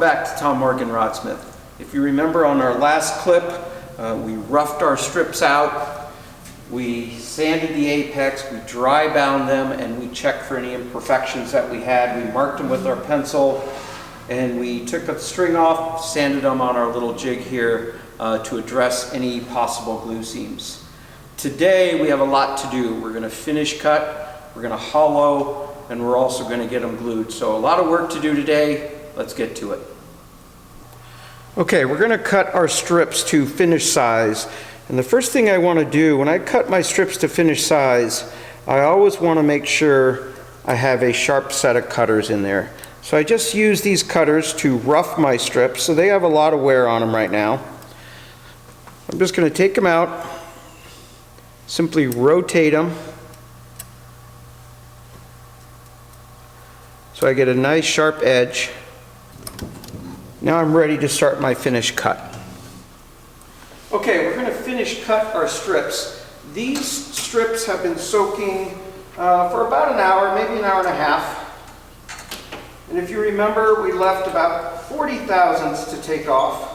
back to Tom Morgan Rodsmith. If you remember on our last clip, we roughed our strips out, we sanded the apex, we dry bound them, and we checked for any imperfections that we had. We marked them with our pencil, and we took the string off, sanded them on our little jig here to address any possible glue seams. Today we have a lot to do. We're going to finish cut, we're going to hollow, and we're also going to get them glued. So a lot of work to do today. Let's get to it. Okay, we're going to cut our strips to finish size. And the first thing I want to do when I cut my strips to finish size, I always want to make sure I have a sharp set of cutters in there. So I just use these cutters to rough my strips, so they have a lot of wear on them right now. I'm just going to take them out, simply rotate them, so I get a nice sharp edge. Now I'm ready to start my finish cut. Okay, we're going to finish cut our strips. These strips have been soaking for about an hour, maybe an hour and a half. And if you remember, we left about 40 thousandths to take off.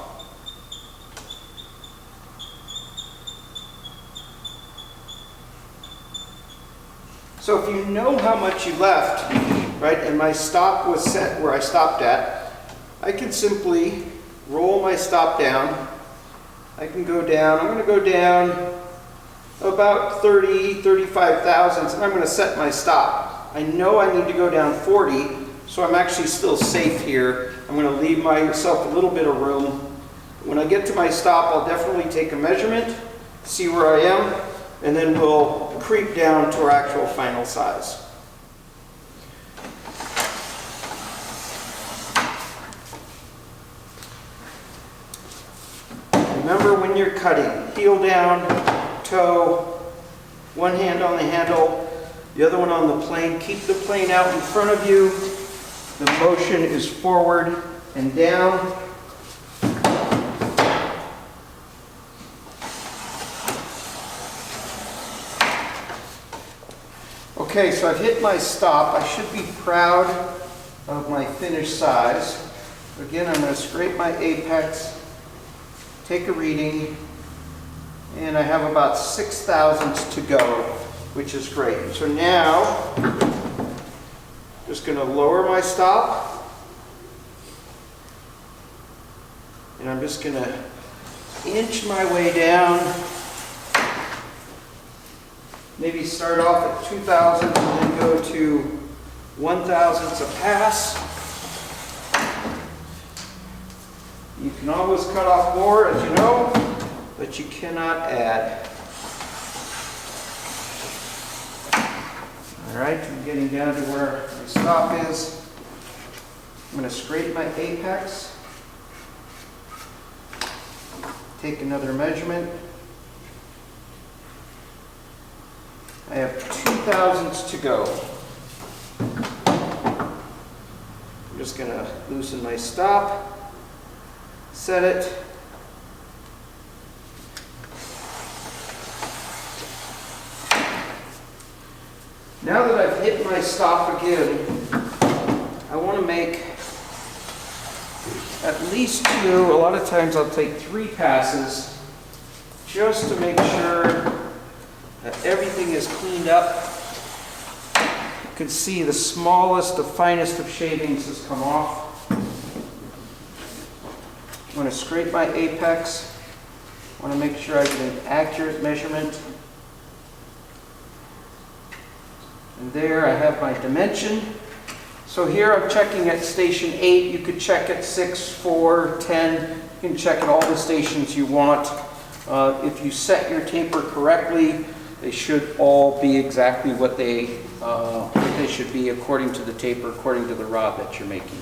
So if you know how much you left, right, and my stop was set where I stopped at, I can simply roll my stop down. I can go down, I'm going to go down about 30, 35 thousandths, and I'm going to set my stop. I know I need to go down 40, so I'm actually still safe here. I'm going to leave myself a little bit of room. When I get to my stop, I'll definitely take a measurement, see where I am, and then we'll creep down to our actual final size. Remember when you're cutting, heel down, toe, one hand on the handle, the other one on the plane. Keep the plane out in front of you. The motion is forward and down. Okay, so I've hit my stop. I should be proud of my finished size. Again, I'm going to scrape my apex, take a reading, and I have about 6 thousandths to go, which is great. So now, just going to lower my stop, and I'm just going to inch my way down. Maybe start off at 2 thousandths and then go to 1 thousandths a pass. You can always cut off more, as you know, but you cannot add. All right, I'm getting down to where my stop is. I'm going to scrape my apex, take another measurement. I have 2 thousandths to go. I'm just going to loosen my stop, set it. Now that I've hit my stop again, I want to make at least 2, a lot of times I'll take 3 passes, just to make sure that everything is cleaned up. You can see the smallest, the finest of shavings has come off. I'm going to scrape my apex. I want to make sure I get an accurate measurement. And there I have my dimension. So here I'm checking at station 8. You could check at 6, 4, 10. You can check at all the stations you want. If you set your taper correctly, they should all be exactly what they should be according to the taper, according to the rod that you're making.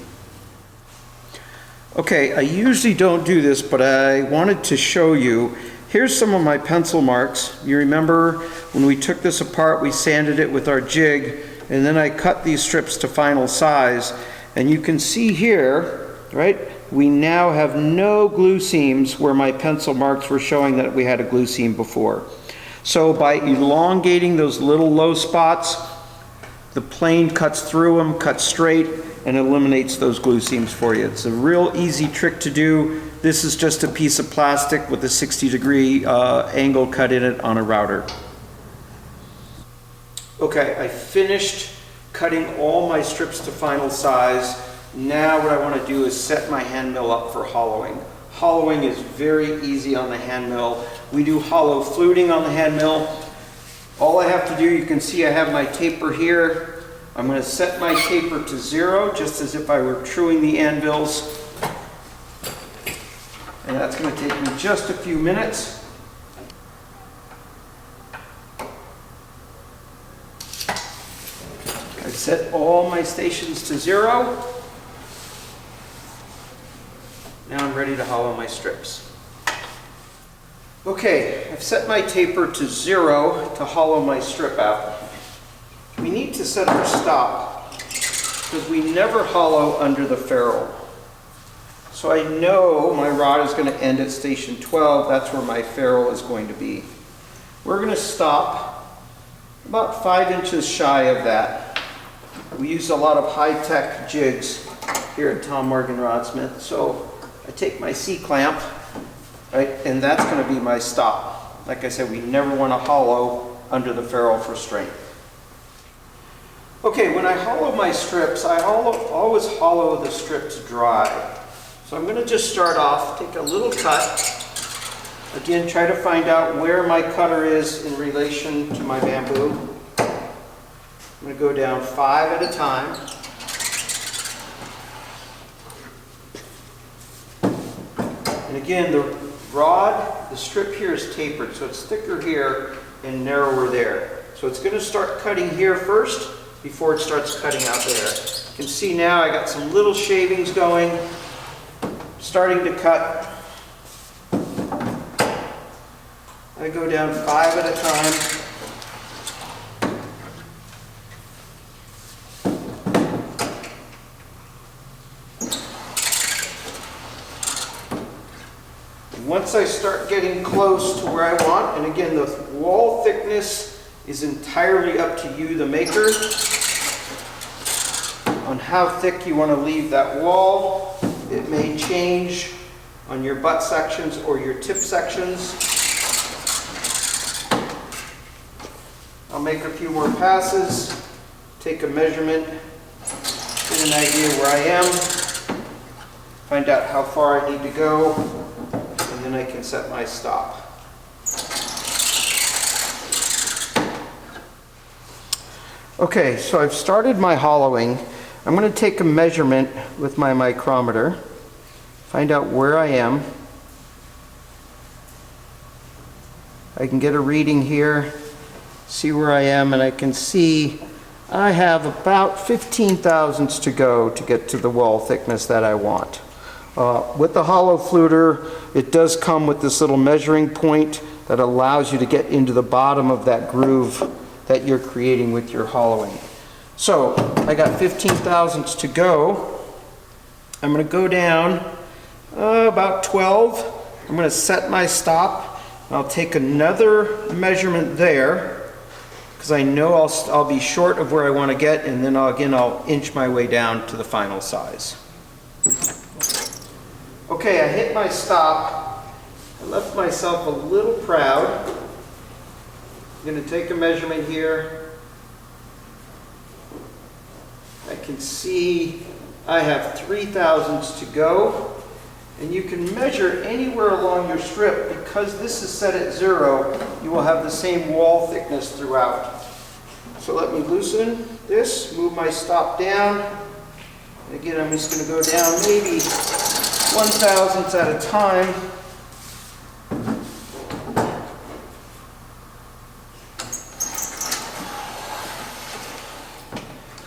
Okay, I usually don't do this, but I wanted to show you. Here's some of my pencil marks. You remember when we took this apart, we sanded it with our jig, and then I cut these strips to final size. And you can see here, right, we now have no glue seams where my pencil marks were showing that we had a glue seam before. So by elongating those little low spots, The plane cuts through them, cuts straight, and eliminates those glue seams for you. It's a real easy trick to do. This is just a piece of plastic with a 60-degree angle cut in it on a router. Okay, I finished cutting all my strips to final size. Now what I want to do is set my hand mill up for hollowing. Hollowing is very easy on the hand mill. We do hollow fluting on the hand mill. All I have to do, you can see I have my taper here. I'm going to set my taper to 0, just as if I were truing the anvils. And that's going to take me just a few minutes. I've set all my stations to 0. Now I'm ready to hollow my strips. Okay, I've set my taper to 0 to hollow my strip out. We need to set our stop because we never hollow under the ferrule. So I know my rod is going to end at station 12. That's where my ferrule is going to be. We're going to stop about 5 inches shy of that. We use a lot of high-tech jigs here at Morgan Rodsmiths. So I take my C-clamp, right, and that's going to be my stop. Like I said, we never want to hollow under the ferrule for strength. Okay, when I hollow my strips, I always hollow the strips dry. So I'm going to just start off, take a little cut. Again, try to find out where my cutter is in relation to my bamboo. I'm going to go down 5 at a time. And again, the rod, the strip here is tapered, so it's thicker here and narrower there. So it's going to start cutting here first before it starts cutting out there. You can see now I got some little shavings going, starting to cut. I go down 5 at a time. Once I start getting close to where I want, and again, the wall thickness is entirely up to you, the maker, on how thick you want to leave that wall. It may change on your butt sections or your tip sections. I'll make a few more passes, take a measurement, get an idea where I am, find out how far I need to go, and then I can set my stop. Okay, so I've started my hollowing. I'm going to take a measurement with my micrometer, find out where I am. I can get a reading here, see where I am, and I can see I have about 15 thousandths to go to get to the wall thickness that I want. With the hollow fluter, it does come with this little measuring point that allows you to get into the bottom of that groove that you're creating with your hollowing. So I got 15 thousandths to go. I'm going to go down about 12. I'm going to set my stop. I'll take another measurement there because I know I'll be short of where I want to get, and then I'll inch my way down to the final size. Okay, I hit my stop. I left myself a little proud. I'm going to take a measurement here. I can see I have 3 thousandths to go. And you can measure anywhere along your strip. Because this is set at 0, you will have the same wall thickness throughout. So let me loosen this, move my stop down. And again, I'm just going to go down maybe 1 thousandths at a time.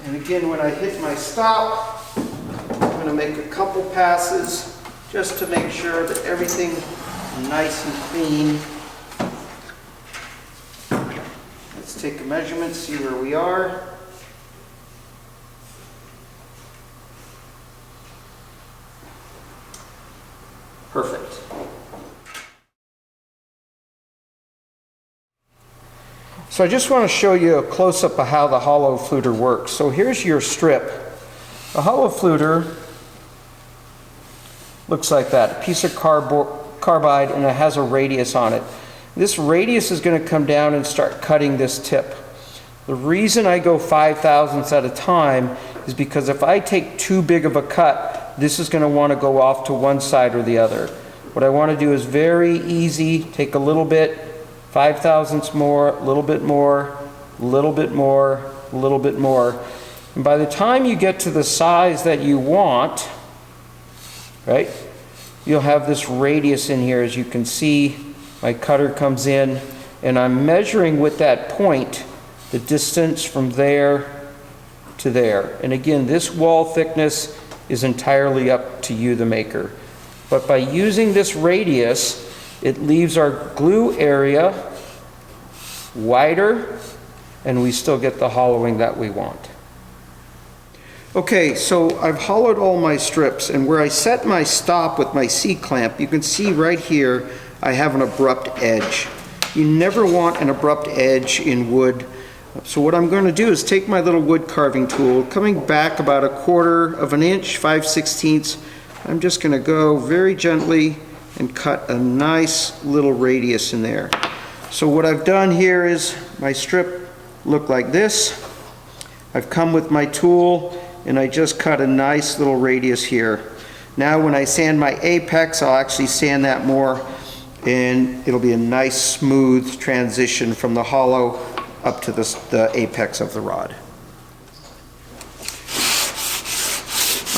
And again, when I hit my stop, I'm going to make a couple passes just to make sure that everything is nice and clean. Let's take a measurement, see where we are. So I just want to show you a close-up of how the hollow fluter works. So here's your strip. A hollow fluter looks like that, a piece of carbide, and it has a radius on it. This radius is going to come down and start cutting this tip. The reason I go 5/1000ths at a time is because if I take too big of a cut, this is going to want to go off to one side or the other. What I want to do is very easy, take a little bit, 5/1000ths more, a little bit more, a little bit more, a little bit more. And by the time you get to the size that you want, right, you'll have this radius in here. As you can see, my cutter comes in, and I'm measuring with that point the distance from there to there. And again, this wall thickness is entirely up to you, the maker. But by using this radius, it leaves our glue area wider, and we still get the hollowing that we want. Okay, so I've hollowed all my strips, and where I set my stop with my C-clamp, you can see right here I have an abrupt edge. You never want an abrupt edge in wood. So what I'm going to do is take my little wood carving tool, coming back about 1/4 of an inch, 5/16, I'm just going to go very gently and cut a nice little radius in there. So what I've done here is my strip looked like this. I've come with my tool and I just cut a nice little radius here. Now when I sand my apex, I'll actually sand that more, and it'll be a nice smooth transition from the hollow up to the apex of the rod.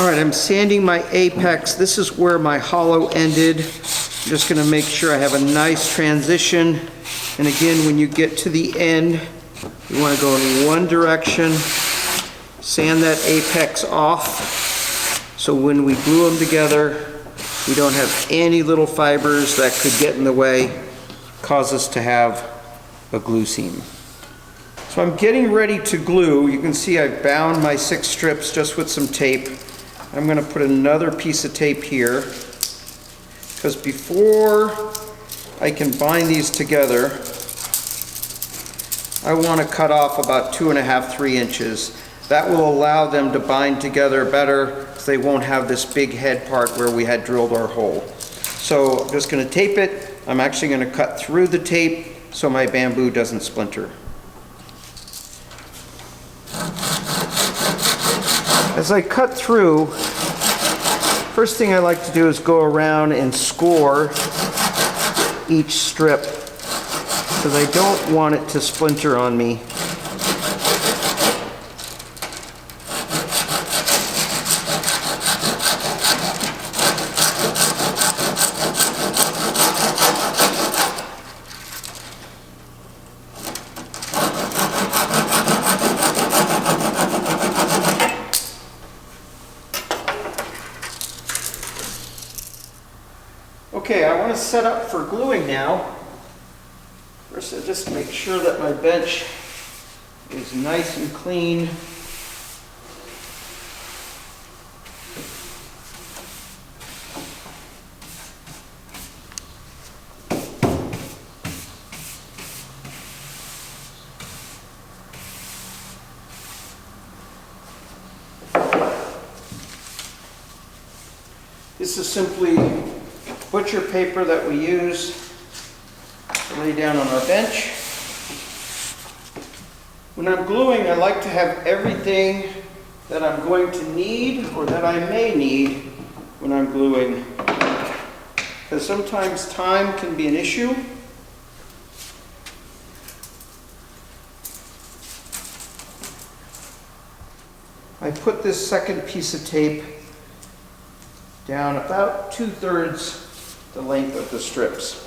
All right, I'm sanding my apex. This is where my hollow ended. I'm just going to make sure I have a nice transition. And again, when you get to the end, you want to go in one direction, sand that apex off, so when we glue them together, we don't have any little fibers that could get in the way, cause us to have a glue seam. So I'm getting ready to glue. You can see I've bound my 6 strips just with some tape. I'm going to put another piece of tape here, because before I can bind these together, I want to cut off about 2.5, 3 inches. That will allow them to bind together better, so they won't have this big head part where we had drilled our hole. So I'm just going to tape it. I'm actually going to cut through the tape so my bamboo doesn't splinter. As I cut through, first thing I like to do is go around and score each strip, because I don't want it to splinter on me. Okay, I want to set up for gluing now. First, I just make sure that my bench is nice and clean. This is simply butcher paper that we use to lay down on our bench. When I'm gluing, I like to have everything that I'm going to need or that I may need when I'm gluing, because sometimes time can be an issue. I put this second piece of tape down about 2/3 the length of the strips.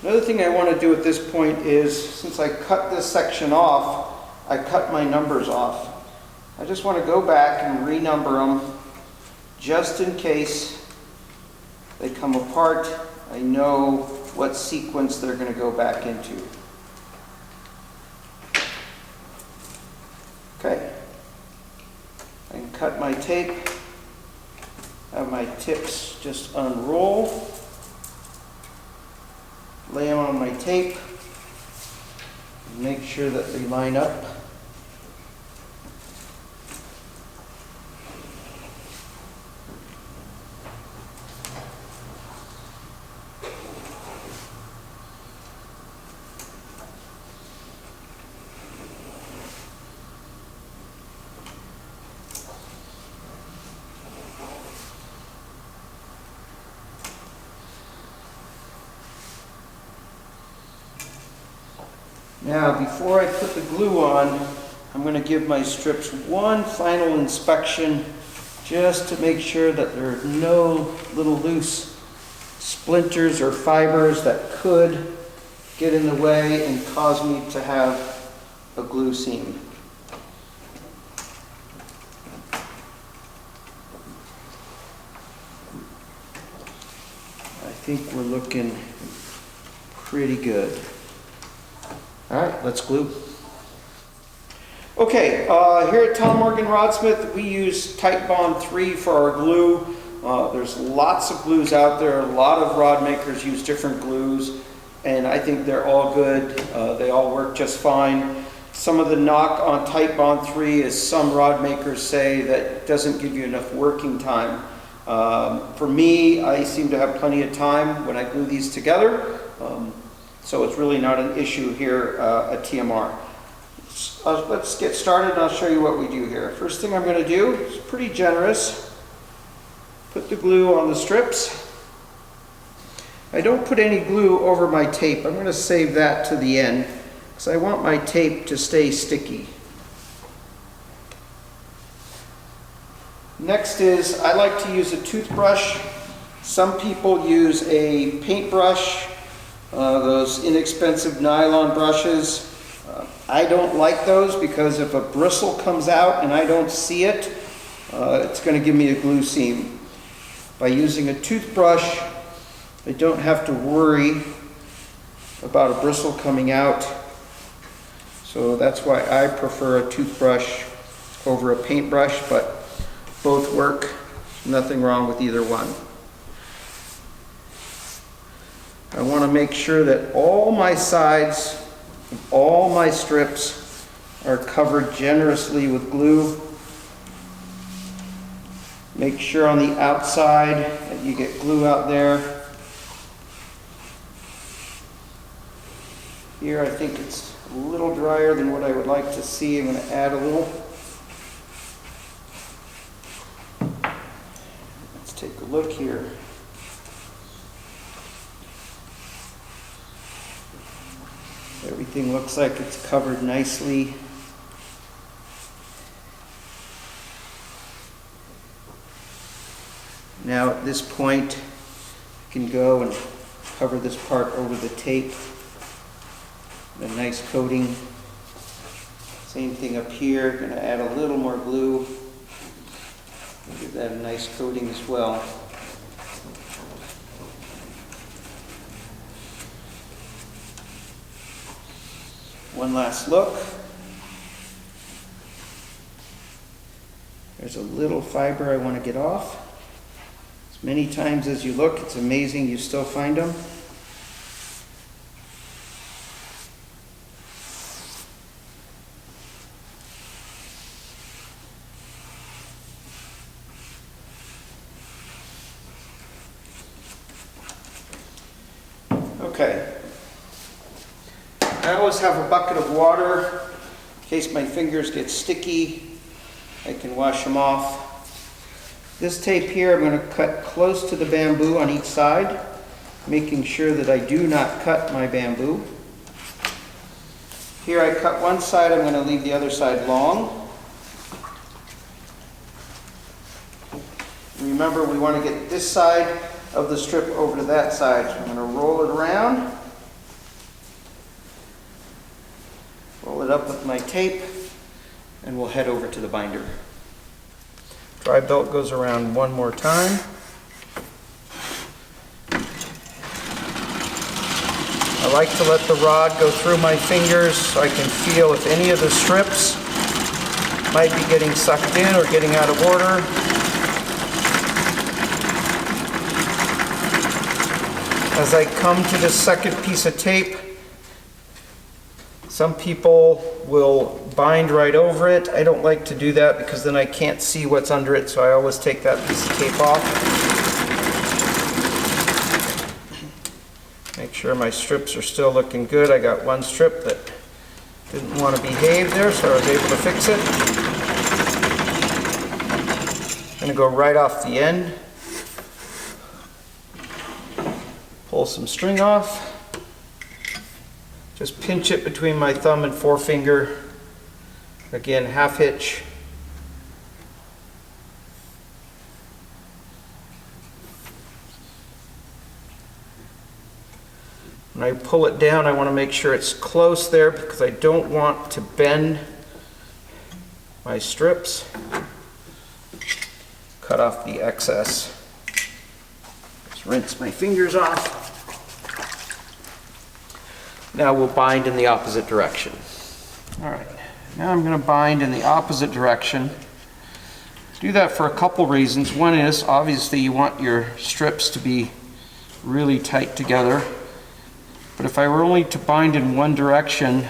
Another thing I want to do at this point is, since I cut this section off, I cut my numbers off. I just want to go back and renumber them just in case they come apart. I know what sequence they're going to go back into. Okay. I can cut my tape, have my tips just unroll, lay them on my tape, make sure that they line up. Now, before I put the glue on, I'm going to give my strips one final inspection just to make sure that there are no little loose splinters or fibers that could get in the way and cause me to have a glue seam. I think we're looking pretty good. All right, let's glue. Okay, here at Morgan Rodsmiths, we use Titebond 3 for our glue. There's lots of glues out there. A lot of rod makers use different glues, and I think they're all good. They all work just fine. Some of the knock on Titebond 3 is some rod makers say that it doesn't give you enough working time. For me, I seem to have plenty of time when I glue these together. So it's really not an issue here at TMR. Let's get started and I'll show you what we do here. First thing I'm going to do is pretty generous. Put the glue on the strips. I don't put any glue over my tape. I'm going to save that to the end because I want my tape to stay sticky. Next is I like to use a toothbrush. Some people use a paintbrush. Those inexpensive nylon brushes. I don't like those because if a bristle comes out and I don't see it, it's going to give me a glue seam. By using a toothbrush, I don't have to worry about a bristle coming out. So that's why I prefer a toothbrush over a paintbrush, but both work. Nothing wrong with either one. I want to make sure that all my sides of all my strips are covered generously with glue. Make sure on the outside that you get glue out there. Here I think it's a little drier than what I would like to see. I'm going to add a little. Let's take a look here. Everything looks like it's covered nicely. Now at this point, I can go and cover this part over the tape. A nice coating. Same thing up here. Going to add a little more glue. Give that a nice coating as well. One last look. There's a little fiber I want to get off. As many times as you look, it's amazing you still find them. Okay. I always have a bucket of water in case my fingers get sticky. I can wash them off. This tape here I'm going to cut close to the bamboo on each side, making sure that I do not cut my bamboo. Here I cut one side, I'm going to leave the other side long. Remember, we want to get this side of the strip over to that side. So I'm going to roll it around. Roll it up with my tape, and we'll head over to the binder. Dry belt goes around one more time. I like to let the rod go through my fingers so I can feel if any of the strips might be getting sucked in or getting out of order. As I come to the second piece of tape, Some people will bind right over it. I don't like to do that because then I can't see what's under it, so I always take that piece of tape off. Make sure my strips are still looking good. I got one strip that didn't want to behave there, so I was able to fix it. I'm going to go right off the end. Pull some string off. Just pinch it between my thumb and forefinger. Again, half hitch. When I pull it down, I want to make sure it's close there because I don't want to bend my strips. Cut off the excess. Just rinse my fingers off. Now we'll bind in the opposite direction. All right, now I'm going to bind in the opposite direction. Do that for a couple reasons. One is, obviously, you want your strips to be really tight together. But if I were only to bind in one direction,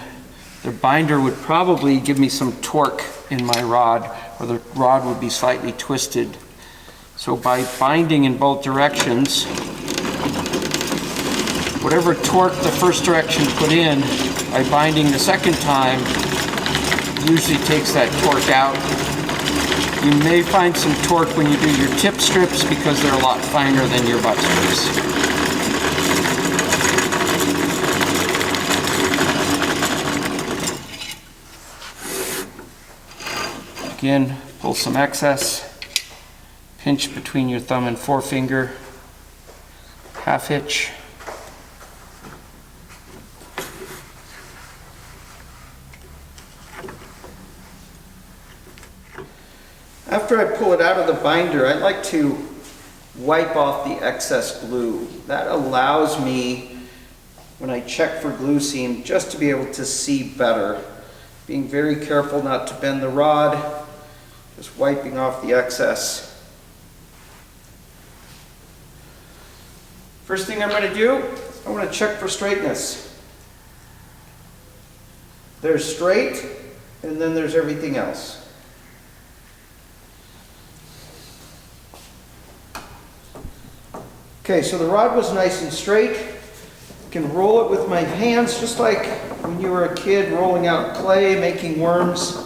the binder would probably give me some torque in my rod, or the rod would be slightly twisted. So by binding in both directions, whatever torque the first direction put in, by binding the second time, usually takes that torque out. You may find some torque when you do your tip strips because they're a lot finer than your butt strips. Again, pull some excess, pinch between your thumb and forefinger, half hitch. After I pull it out of the binder, I like to wipe off the excess glue. That allows me, when I check for glue seam, just to be able to see better. Being very careful not to bend the rod, just wiping off the excess. First thing I'm going to do, I want to check for straightness. There's straight, and then there's everything else. Okay, so the rod was nice and straight. I can roll it with my hands just like when you were a kid rolling out clay, making worms.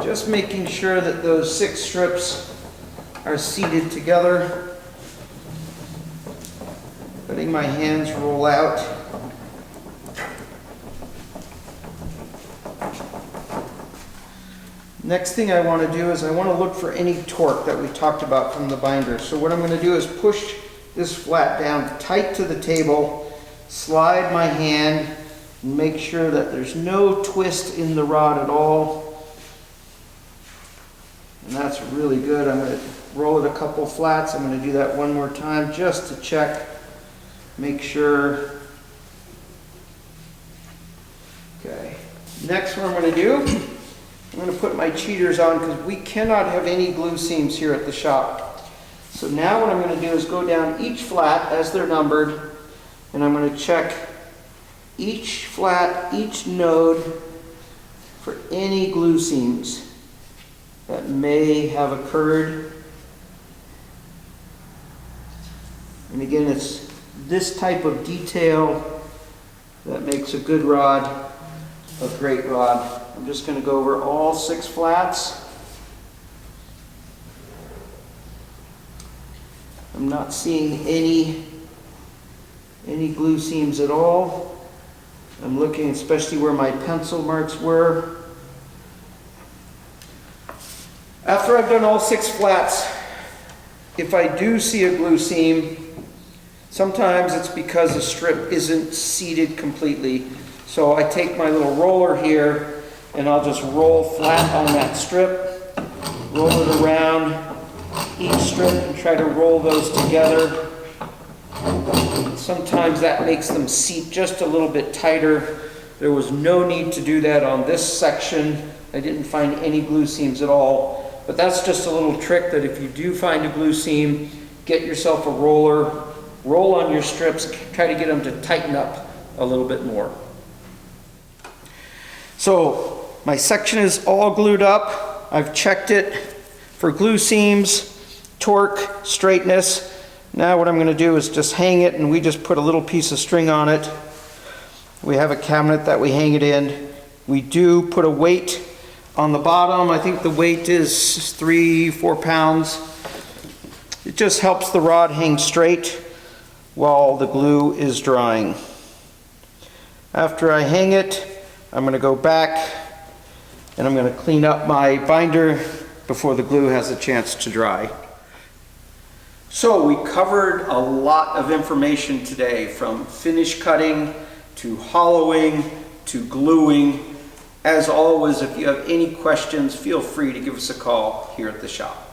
Just making sure that those 6 strips are seated together. Letting my hands roll out. Next thing I want to do is I want to look for any torque that we talked about from the binder. So what I'm going to do is push this flat down tight to the table, slide my hand, and make sure that there's no twist in the rod at all. And that's really good. I'm going to roll it a couple flats. I'm going to do that one more time just to check, make sure. Okay. Next, what I'm going to do, I'm going to put my cheaters on because we cannot have any glue seams here at the shop. So now what I'm going to do is go down each flat as they're numbered, and I'm going to check each flat, each node for any glue seams that may have occurred. And again, it's this type of detail that makes a good rod a great rod. I'm just going to go over all 6 flats. I'm not seeing any glue seams at all. I'm looking especially where my pencil marks were. After I've done all 6 flats, if I do see a glue seam, sometimes it's because the strip isn't seated completely. So I take my little roller here and I'll just roll flat on that strip, roll it around each strip and try to roll those together. Sometimes that makes them seat just a little bit tighter. There was no need to do that on this section. I didn't find any glue seams at all. But that's just a little trick that if you do find a glue seam, get yourself a roller, roll on your strips, try to get them to tighten up a little bit more. So my section is all glued up. I've checked it for glue seams, torque, straightness. Now what I'm going to do is just hang it, and we just put a little piece of string on it. We have a cabinet that we hang it in. We do put a weight on the bottom. I think the weight is 3-4 pounds. It just helps the rod hang straight while the glue is drying. After I hang it, I'm going to go back and I'm going to clean up my binder before the glue has a chance to dry. So we covered a lot of information today, from finish cutting to hollowing to gluing. As always, if you have any questions, feel free to give us a call here at the shop.